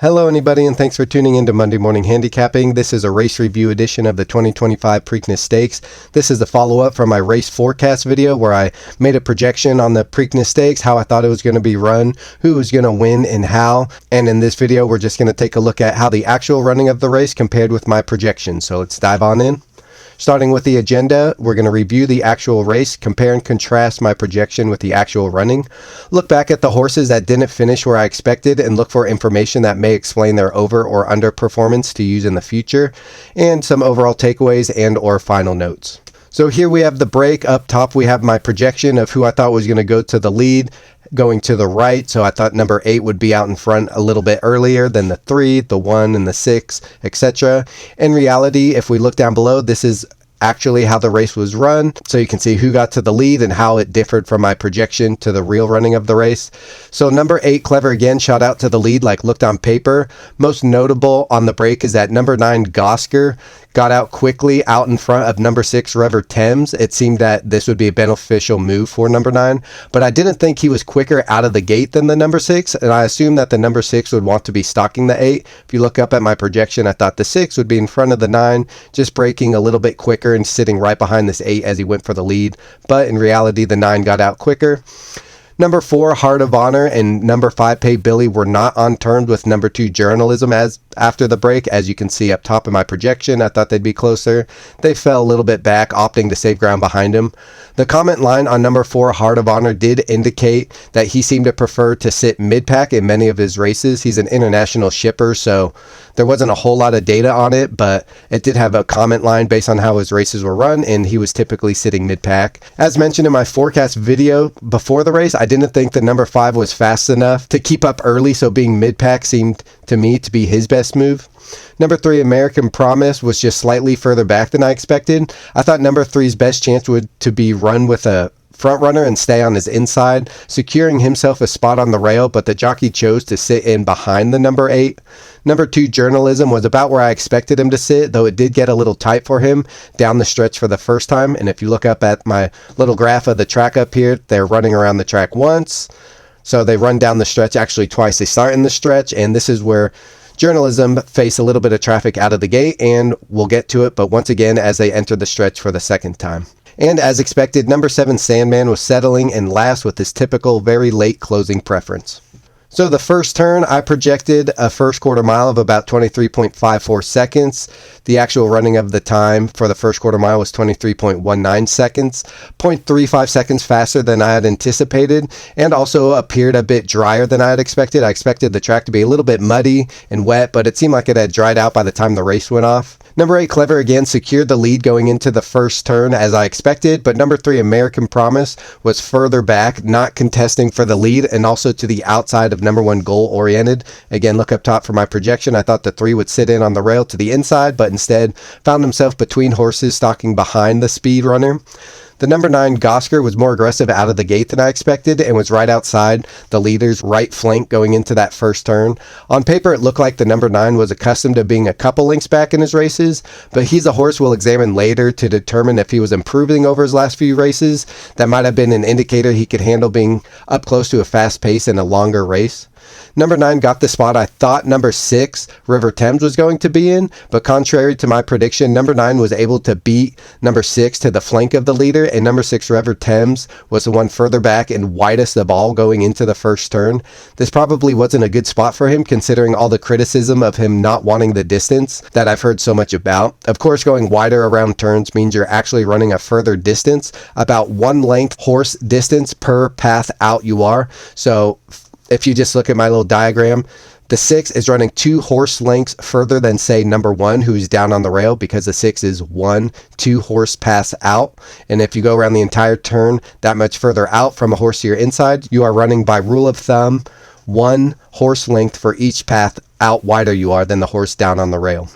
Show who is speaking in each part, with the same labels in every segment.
Speaker 1: Hello anybody, and thanks for tuning in to Monday Morning Handicapping. This is a race review edition of the 2025 Preakness Stakes. This is a follow-up from my race forecast video where I made a projection on the Preakness Stakes, how I thought it was going to be run, who was going to win, and how. And in this video, we're just going to take a look at how the actual running of the race compared with my projection. So let's dive on in. Starting with the agenda, we're going to review the actual race, compare and contrast my projection with the actual running, look back at the horses that didn't finish where I expected, and look for information that may explain their over or under performance to use in the future, and some overall takeaways and or final notes. So here we have the break. Up top we have my projection of who I thought was going to go to the lead. Going to the right, so I thought number 8 would be out in front a little bit earlier than the 3, the 1, and the 6, etc. In reality, if we look down below, this is actually how the race was run, so you can see who got to the lead and how it differed from my projection to the real running of the race. So number 8, Clever Again, shot out to the lead like looked on paper. Most notable on the break is that number 9, Gosker, got out quickly out in front of number 6, River Thames. It seemed that this would be a beneficial move for number 9, but I didn't think he was quicker out of the gate than the number 6, and I assumed that the number 6 would want to be stalking the 8. If you look up at my projection, I thought the 6 would be in front of the 9, just breaking a little bit quicker and sitting right behind this 8 as he went for the lead, but in reality the 9 got out quicker. Number 4, Heart of Honor, and number 5, Pay Billy were not on terms with number 2, Journalism as after the break. As you can see up top in my projection, I thought they'd be closer. They fell a little bit back, opting to save ground behind him. The comment line on number 4, Heart of Honor, did indicate that he seemed to prefer to sit mid-pack in many of his races. He's an international shipper, so there wasn't a whole lot of data on it, but it did have a comment line based on how his races were run, and he was typically sitting mid-pack. As mentioned in my forecast video before the race, I didn't think the number 5 was fast enough to keep up early, so being mid-pack seemed to me to be his best move. Number 3, American Promise, was just slightly further back than I expected. I thought number 3's best chance would to be run with a front runner and stay on his inside, securing himself a spot on the rail, but the jockey chose to sit in behind the number 8. Number 2, Journalism, was about where I expected him to sit, though it did get a little tight for him down the stretch for the first time. And if you look up at my little graph of the track up here, they're running around the track once, so they run down the stretch actually twice. They start in the stretch, and this is where Journalism face a little bit of traffic out of the gate, and we'll get to it, but once again as they enter the stretch for the second time. And as expected, number 7, Sandman, was settling in last with his typical very late closing preference. So the first turn, I projected a first quarter mile of about 23.54 seconds. The actual running of the time for the first quarter mile was 23.19 seconds, 0.35 seconds faster than I had anticipated, and also appeared a bit drier than I had expected. I expected the track to be a little bit muddy and wet, but it seemed like it had dried out by the time the race went off. Number 8, Clever Again, secured the lead going into the first turn as I expected, but number 3, American Promise, was further back, not contesting for the lead, and also to the outside of number 1, Goal Oriented. Again, look up top for my projection. I thought the 3 would sit in on the rail to the inside, but instead found himself between horses stalking behind the speed runner. The number 9, Gosker, was more aggressive out of the gate than I expected and was right outside the leader's right flank going into that first turn. On paper, it looked like the number 9 was accustomed to being a couple lengths back in his races, but he's a horse we'll examine later to determine if he was improving over his last few races. That might have been an indicator he could handle being up close to a fast pace in a longer race. Number 9 got the spot I thought number 6, River Thames, was going to be in, but contrary to my prediction, number 9 was able to beat number 6 to the flank of the leader, and number 6, River Thames, was the one further back and widest of all going into the first turn. This probably wasn't a good spot for him, considering all the criticism of him not wanting the distance that I've heard so much about. Of course, going wider around turns means you're actually running a further distance, about 1 length horse distance per path out you are. So if you just look at my little diagram, the 6 is running 2 horse lengths further than, say, number 1, who's down on the rail, because the 6 is 2 horse paths out. And if you go around the entire turn that much further out from a horse to your inside, you are running, by rule of thumb, 1 horse length for each path out wider you are than the horse down on the rail.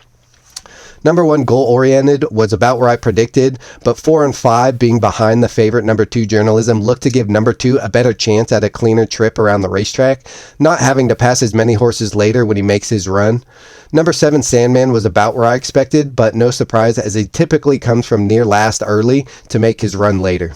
Speaker 1: Number 1, Goal Oriented, was about where I predicted, but 4 and 5, being behind the favorite number 2, Journalism, looked to give number 2 a better chance at a cleaner trip around the racetrack, not having to pass as many horses later when he makes his run. Number 7, Sandman, was about where I expected, but no surprise as he typically comes from near last early to make his run later.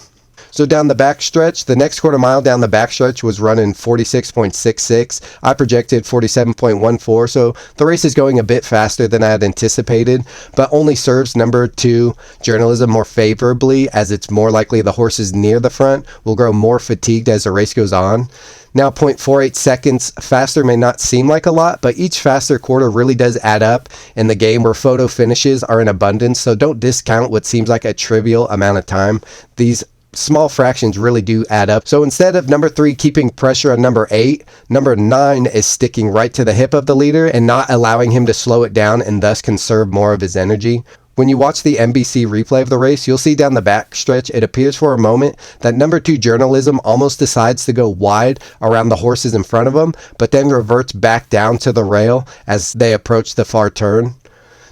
Speaker 1: So down the backstretch, the next quarter mile down the backstretch was running 46.66. I projected 47.14, so the race is going a bit faster than I had anticipated, but only serves number 2, Journalism, more favorably, as it's more likely the horses near the front will grow more fatigued as the race goes on. Now, 0.48 seconds faster may not seem like a lot, but each faster quarter really does add up in the game where photo finishes are in abundance, so don't discount what seems like a trivial amount of time. These small fractions really do add up. So instead of number 3 keeping pressure on number 8, number 9 is sticking right to the hip of the leader and not allowing him to slow it down and thus conserve more of his energy. When you watch the NBC replay of the race, you'll see down the backstretch, it appears for a moment that number 2, Journalism, almost decides to go wide around the horses in front of him, but then reverts back down to the rail as they approach the far turn.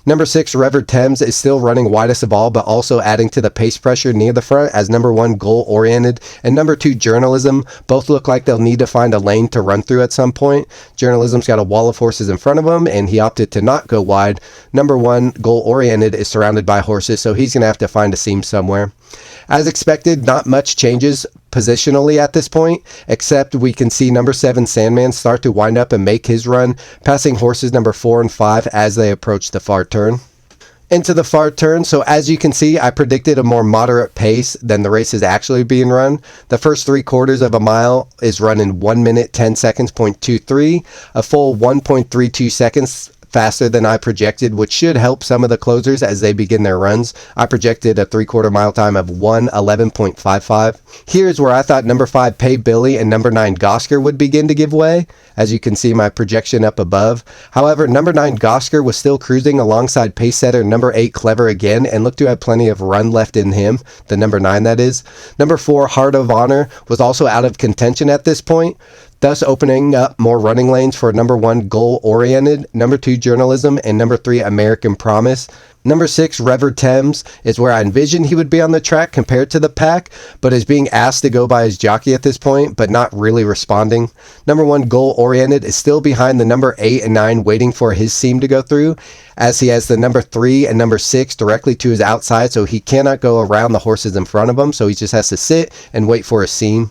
Speaker 1: Number 6, Rever Thames, is still running widest of all, but also adding to the pace pressure near the front, as number 1, Goal Oriented, and number 2, Journalism, both look like they'll need to find a lane to run through at some point. Journalism's got a wall of horses in front of him, and he opted to not go wide. Number 1, Goal Oriented, is surrounded by horses, so he's going to have to find a seam somewhere. As expected, not much changes positionally at this point, except we can see number 7, Sandman, start to wind up and make his run, passing horses number 4 and 5 as they approach the far turn. Into the far turn, so as you can see, I predicted a more moderate pace than the race is actually being run. The first 3/4 of a mile is run in 1 minute 10 seconds, 0.23, a full 1.32 seconds faster than I projected, which should help some of the closers as they begin their runs. I projected a 3/4 mile time of 1:11.55. Here's where I thought number 5, Pay Billy, and number 9, Gosker, would begin to give way, as you can see my projection up above. However, number 9, Gosker, was still cruising alongside pace setter number 8, Clever Again, and looked to have plenty of run left in him, the number 9 that is. Number 4, Heart of Honor, was also out of contention at this point, thus opening up more running lanes for number 1, Goal Oriented, number 2, Journalism, and number 3, American Promise. Number 6, Rever Thames, is where I envisioned he would be on the track compared to the pack, but is being asked to go by his jockey at this point, but not really responding. Number 1, Goal Oriented, is still behind the number 8 and 9, waiting for his seam to go through, as he has the number 3 and number 6 directly to his outside, so he cannot go around the horses in front of him, so he just has to sit and wait for a seam.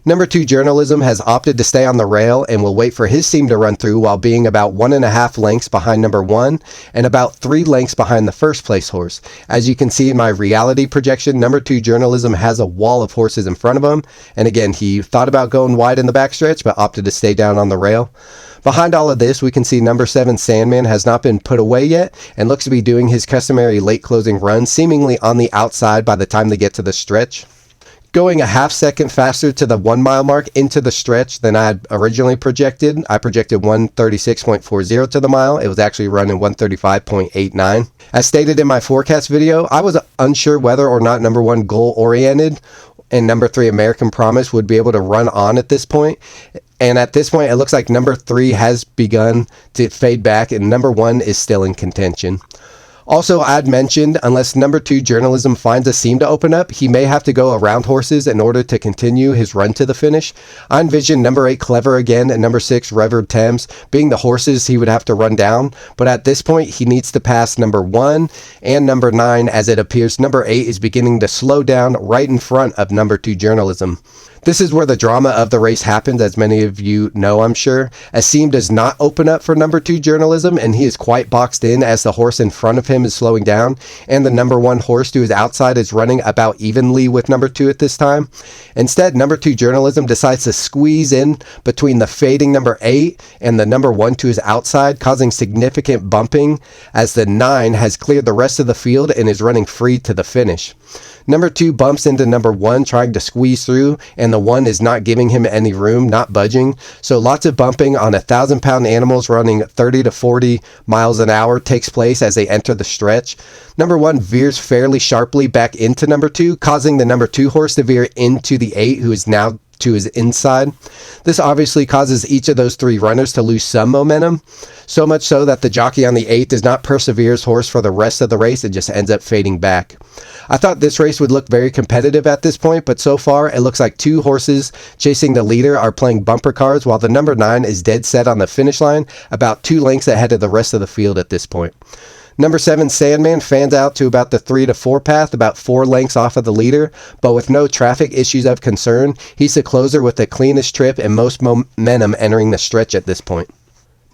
Speaker 1: Number 2, Journalism, has opted to stay on the rail and will wait for his seam to run through while being about 1.5 lengths behind number 1 and about 3 lengths behind the first place horse. As you can see in my reality projection, number 2, Journalism, has a wall of horses in front of him, and again, he thought about going wide in the backstretch but opted to stay down on the rail. Behind all of this, we can see number 7, Sandman, has not been put away yet and looks to be doing his customary late closing run, seemingly on the outside by the time they get to the stretch. Going a half second faster to the 1 mile mark into the stretch than I had originally projected. I projected 136.40 to the mile. It was actually running 135.89. As stated in my forecast video, I was unsure whether or not number 1, Goal Oriented, and number 3, American Promise, would be able to run on at this point. And at this point, it looks like number 3 has begun to fade back and number 1 is still in contention. Also, I'd mentioned, unless number 2, Journalism, finds a seam to open up, he may have to go around horses in order to continue his run to the finish. I envision number 8, Clever Again, and number 6, Rever Thames, being the horses he would have to run down, but at this point, he needs to pass number 1 and number 9, as it appears number 8 is beginning to slow down right in front of number 2, Journalism. This is where the drama of the race happens, as many of you know, I'm sure. A seam does not open up for number 2, Journalism, and he is quite boxed in as the horse in front of him is slowing down, and the number 1 horse to his outside is running about evenly with number 2 at this time. Instead, number 2, Journalism, decides to squeeze in between the fading number 8 and the number 1 to his outside, causing significant bumping as the 9 has cleared the rest of the field and is running free to the finish. Number 2 bumps into number 1, trying to squeeze through, and the 1 is not giving him any room, not budging. So lots of bumping on 1,000-pound animals running 30 to 40 miles an hour takes place as they enter the stretch. Number 1 veers fairly sharply back into number 2, causing the number 2 horse to veer into the 8, who is now to his inside. This obviously causes each of those three runners to lose some momentum, so much so that the jockey on the 8th does not persevere his horse for the rest of the race and just ends up fading back. I thought this race would look very competitive at this point, but so far it looks like two horses chasing the leader are playing bumper cars, while the number 9 is dead set on the finish line, about 2 lengths ahead of the rest of the field at this point. Number 7, Sandman, fans out to about the 3 to 4 path, about 4 lengths off of the leader, but with no traffic issues of concern. He's the closer with the cleanest trip and most momentum entering the stretch at this point.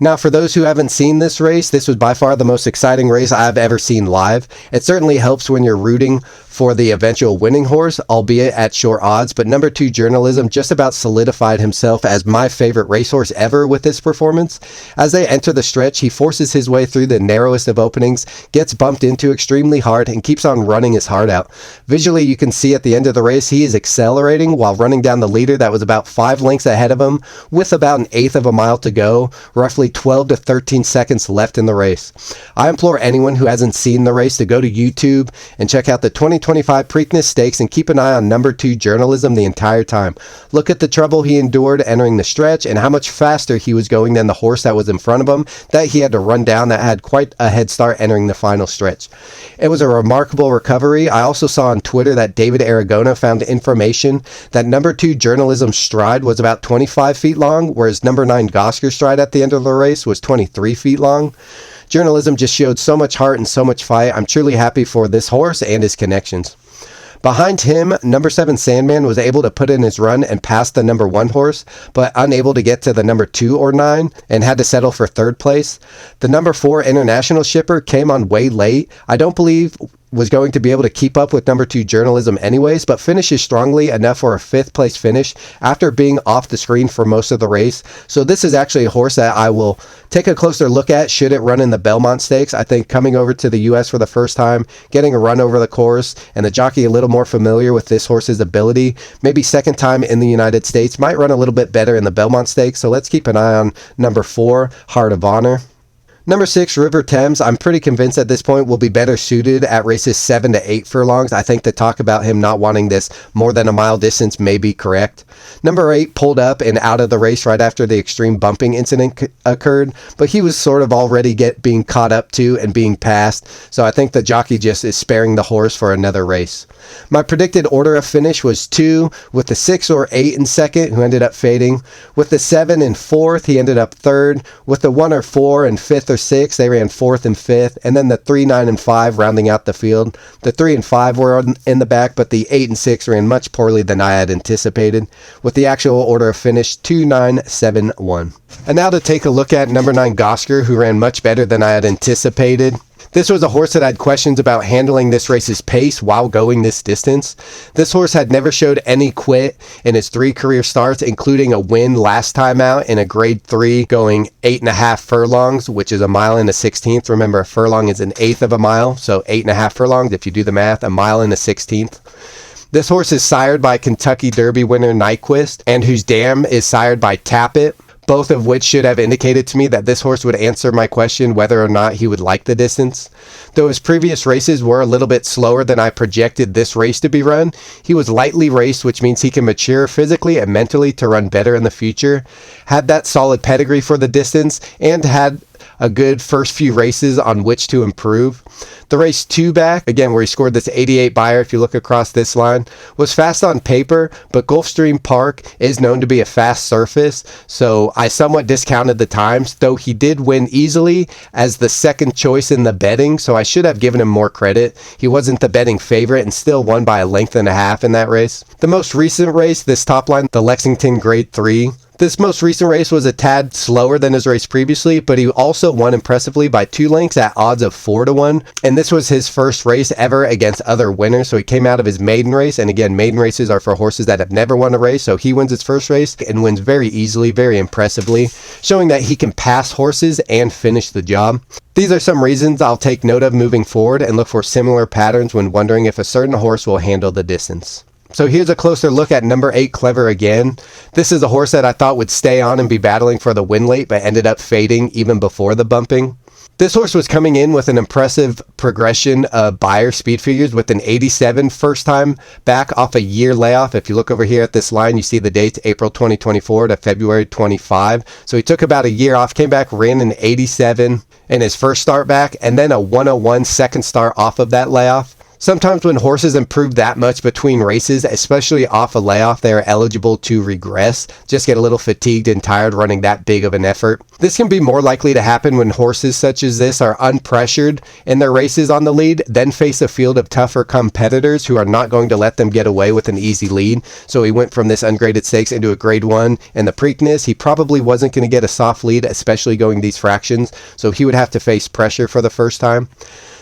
Speaker 1: Now, for those who haven't seen this race, this was by far the most exciting race I've ever seen live. It certainly helps when you're rooting for the eventual winning horse, albeit at short odds, but number 2 Journalism just about solidified himself as my favorite racehorse ever with this performance. As they enter the stretch, he forces his way through the narrowest of openings, gets bumped into extremely hard, and keeps on running his heart out. Visually, you can see at the end of the race, he is accelerating while running down the leader that was about 5 lengths ahead of him, with about 1/8 of a mile to go, roughly 12 to 13 seconds left in the race. I implore anyone who hasn't seen the race to go to YouTube and check out the 2025 Preakness Stakes and keep an eye on number 2 Journalism the entire time. Look at the trouble he endured entering the stretch and how much faster he was going than the horse that was in front of him that he had to run down that had quite a head start entering the final stretch. It was a remarkable recovery. I also saw on Twitter that David Aragona found information that number 2 Journalism's stride was about 25 feet long, whereas number 9 Gosker's stride at the end of the race was 23 feet long. Journalism just showed so much heart and so much fight. I'm truly happy for this horse and his connections. Behind him, number 7 Sandman was able to put in his run and pass the number 1 horse, but unable to get to the number 2 or 9 and had to settle for 3rd place. The number 4 International Shipper came on way late. I don't believe was going to be able to keep up with number 2 Journalism anyways, but finishes strongly enough for a 5th place finish after being off the screen for most of the race. So this is actually a horse that I will take a closer look at should it run in the Belmont Stakes. I think coming over to the US for the first time, getting a run over the course, and the jockey a little more familiar with this horse's ability, maybe second time in the United States, might run a little bit better in the Belmont Stakes. So let's keep an eye on number 4, Heart of Honor. Number 6, River Thames, I'm pretty convinced at this point will be better suited at races 7 to 8 furlongs. I think the talk about him not wanting this more than a mile distance may be correct. Number 8 pulled up and out of the race right after the extreme bumping incident occurred, but he was sort of already being caught up to and being passed, so I think the jockey just is sparing the horse for another race. My predicted order of finish was 2, with the 6 or 8 in second, who ended up fading. With the 7 in fourth, he ended up third. With the 1 or 4 in fifth or 6, they ran 4th and 5th, and then the 3, 9, and 5 rounding out the field. The 3 and 5 were in the back, but the 8 and 6 ran much poorly than I had anticipated, with the actual order of finish 2, 9, 7, 1. And now to take a look at number 9 Gosker, who ran much better than I had anticipated. This was a horse that had questions about handling this race's pace while going this distance. This horse had never showed any quit in his 3 career starts, including a win last time out in a grade 3 going 8.5 furlongs, which is a mile and a 16th. Remember, a furlong is 1/8 of a mile, so 8.5 furlongs, if you do the math, a mile and a 16th. This horse is sired by Kentucky Derby winner Nyquist, and whose dam is sired by Tappet, both of which should have indicated to me that this horse would answer my question whether or not he would like the distance. Though his previous races were a little bit slower than I projected this race to be run, he was lightly raced, which means he can mature physically and mentally to run better in the future, had that solid pedigree for the distance, and had a good first few races on which to improve. The race 2 back, again where he scored this 88 buyer, if you look across this line, was fast on paper, but Gulfstream Park is known to be a fast surface, so I somewhat discounted the times, though he did win easily as the second choice in the betting, so I should have given him more credit. He wasn't the betting favorite and still won by a length and a half in that race. The most recent race, this top line, the Lexington Grade 3, this most recent race was a tad slower than his race previously, but he also won impressively by 2 lengths at odds of 4 to 1. And this was his first race ever against other winners. So he came out of his maiden race. And again, maiden races are for horses that have never won a race. So he wins his first race and wins very easily, very impressively, showing that he can pass horses and finish the job. These are some reasons I'll take note of moving forward and look for similar patterns when wondering if a certain horse will handle the distance. So here's a closer look at number 8, Clever Again. This is a horse that I thought would stay on and be battling for the win late, but ended up fading even before the bumping. This horse was coming in with an impressive progression of Beyer speed figures with an 87 first time back off a year layoff. If you look over here at this line, you see the dates April 2024 to February 25. So he took about a year off, came back, ran an 87 in his first start back, and then a 101 second start off of that layoff. Sometimes when horses improve that much between races, especially off a layoff, they are eligible to regress, just get a little fatigued and tired running that big of an effort. This can be more likely to happen when horses such as this are unpressured in their races on the lead, then face a field of tougher competitors who are not going to let them get away with an easy lead. So he went from this ungraded stakes into a grade 1 in the Preakness. He probably wasn't going to get a soft lead, especially going these fractions, so he would have to face pressure for the first time.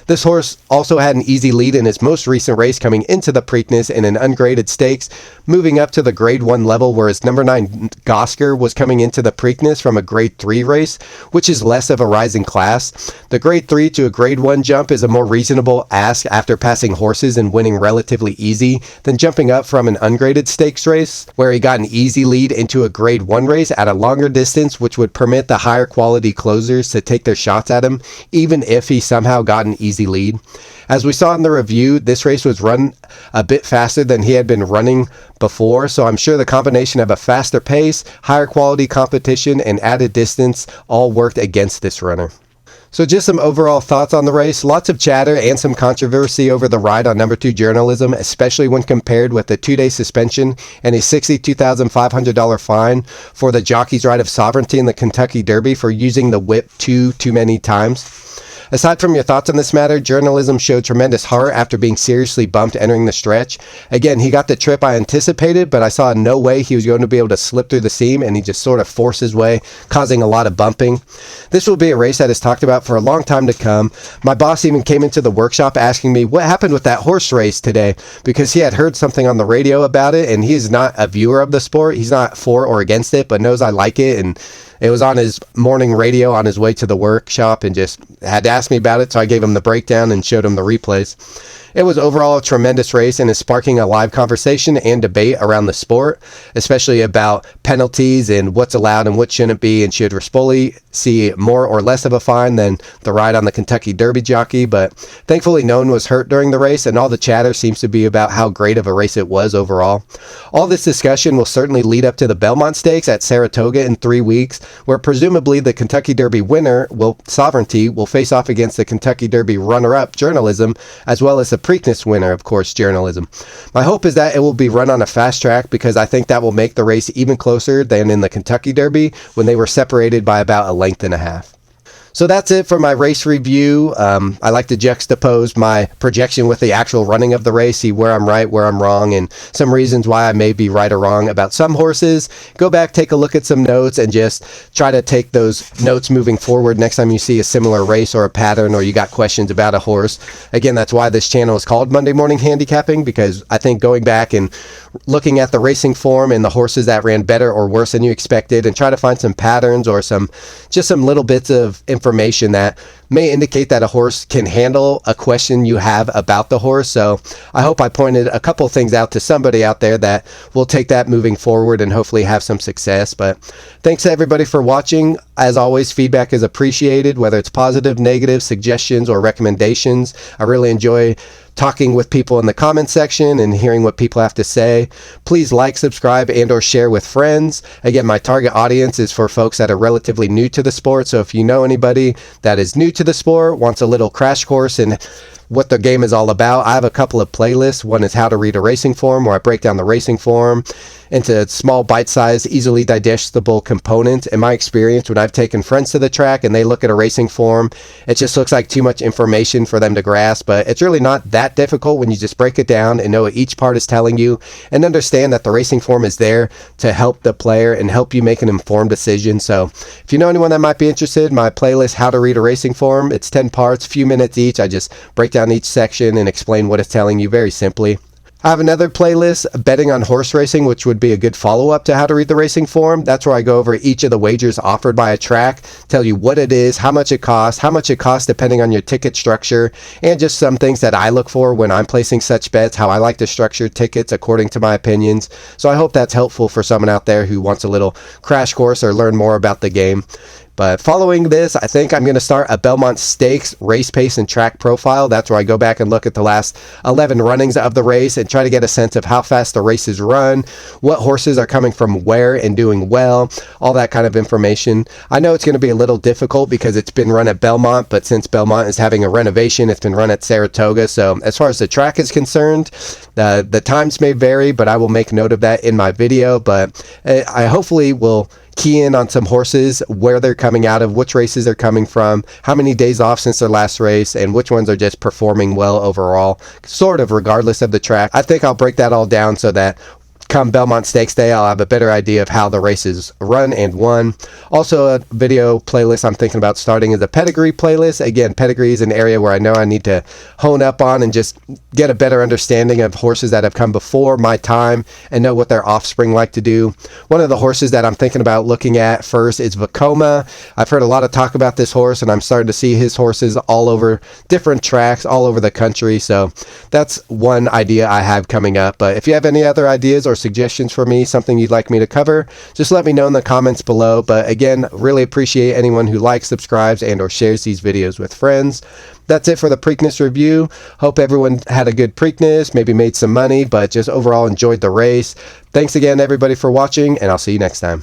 Speaker 1: This horse also had an easy lead in his most recent race coming into the Preakness in an ungraded stakes, moving up to the grade 1 level, whereas number 9 Gosker was coming into the Preakness from a grade 3 race, which is less of a rising class. The grade 3 to a grade 1 jump is a more reasonable ask after passing horses and winning relatively easy than jumping up from an ungraded stakes race, where he got an easy lead into a grade 1 race at a longer distance, which would permit the higher quality closers to take their shots at him, even if he somehow got an easy lead. As we saw in the review, this race was run a bit faster than he had been running before, so I'm sure the combination of a faster pace, higher quality competition, and added distance all worked against this runner. So just some overall thoughts on the race. Lots of chatter and some controversy over the ride on number 2 Journalism, especially when compared with the 2-day suspension and a $62,500 fine for the jockey's ride of Sovereignty in the Kentucky Derby for using the whip too many times. Aside from your thoughts on this matter, Journalism showed tremendous heart after being seriously bumped entering the stretch. Again, he got the trip I anticipated, but I saw no way he was going to be able to slip through the seam, and he just sort of forced his way, causing a lot of bumping. This will be a race that is talked about for a long time to come. My boss even came into the workshop asking me what happened with that horse race today, because he had heard something on the radio about it, and he is not a viewer of the sport. He's not for or against it, but knows I like it, and it was on his morning radio on his way to the workshop and just had to ask me about it, so I gave him the breakdown and showed him the replays. It was overall a tremendous race and is sparking a live conversation and debate around the sport, especially about penalties and what's allowed and what shouldn't be, and should Rispoli see more or less of a fine than the ride on the Kentucky Derby jockey. But thankfully no one was hurt during the race, and all the chatter seems to be about how great of a race it was overall. All this discussion will certainly lead up to the Belmont Stakes at Saratoga in 3 weeks, where presumably the Kentucky Derby winner, Sovereignty, will face off against the Kentucky Derby runner-up, Journalism, as well as the Preakness winner, of course, Journalism. My hope is that it will be run on a fast track, because I think that will make the race even closer than in the Kentucky Derby when they were separated by about a length and a half. So that's it for my race review. I like to juxtapose my projection with the actual running of the race, see where I'm right, where I'm wrong, and some reasons why I may be right or wrong about some horses. Go back, take a look at some notes, and just try to take those notes moving forward next time you see a similar race or a pattern, or you got questions about a horse. Again, that's why this channel is called Monday Morning Handicapping, because I think going back and looking at the racing form and the horses that ran better or worse than you expected, and try to find some patterns or some little bits of information that may indicate that a horse can handle a question you have about the horse. So I hope I pointed a couple things out to somebody out there that will take that moving forward and hopefully have some success. But thanks to everybody for watching. As always, feedback is appreciated, whether it's positive, negative, suggestions, or recommendations. I really enjoy talking with people in the comment section and hearing what people have to say. Please like, subscribe, and or share with friends. Again, my target audience is for folks that are relatively new to the sport. So if you know anybody that is new to the sport, wants a little crash course in what the game is all about, I have a couple of playlists. One is How to Read a Racing Form, where I break down the racing form into small, bite-sized, easily digestible components. In my experience, when I've taken friends to the track and they look at a racing form, it just looks like too much information for them to grasp, but it's really not that difficult when you just break it down and know what each part is telling you, and understand that the racing form is there to help the player and help you make an informed decision. So if you know anyone that might be interested, my playlist, How to Read a Racing Form, it's 10 parts, few minutes each. I just break down each section and explain what it's telling you very simply. I have another playlist, Betting on Horse Racing, which would be a good follow-up to How to Read the Racing Form. That's where I go over each of the wagers offered by a track, tell you what it is, how much it costs depending on your ticket structure, and just some things that I look for when I'm placing such bets, how I like to structure tickets according to my opinions. So I hope that's helpful for someone out there who wants a little crash course or learn more about the game. But following this, I think I'm going to start a Belmont Stakes race pace and track profile. That's where I go back and look at the last 11 runnings of the race and try to get a sense of how fast the race is run, what horses are coming from where and doing well, all that kind of information. I know it's going to be a little difficult because it's been run at Belmont, but since Belmont is having a renovation, it's been run at Saratoga. So as far as the track is concerned, the times may vary, but I will make note of that in my video. But I hopefully will key in on some horses, where they're coming out of, which races they're coming from, how many days off since their last race, and which ones are just performing well overall, sort of regardless of the track. I think I'll break that all down so that come Belmont Stakes Day, I'll have a better idea of how the races run and won. Also, a video playlist I'm thinking about starting is a pedigree playlist. Again, pedigree is an area where I know I need to hone up on and just get a better understanding of horses that have come before my time and know what their offspring like to do. One of the horses that I'm thinking about looking at first is Vekoma. I've heard a lot of talk about this horse, and I'm starting to see his horses all over different tracks all over the country. So that's one idea I have coming up. But if you have any other ideas or suggestions for me, something you'd like me to cover, just let me know in the comments below. But again, really appreciate anyone who likes, subscribes, and or shares these videos with friends. That's it for the Preakness review. Hope everyone had a good Preakness, maybe made some money, but just overall enjoyed the race. Thanks again, everybody, for watching, and I'll see you next time.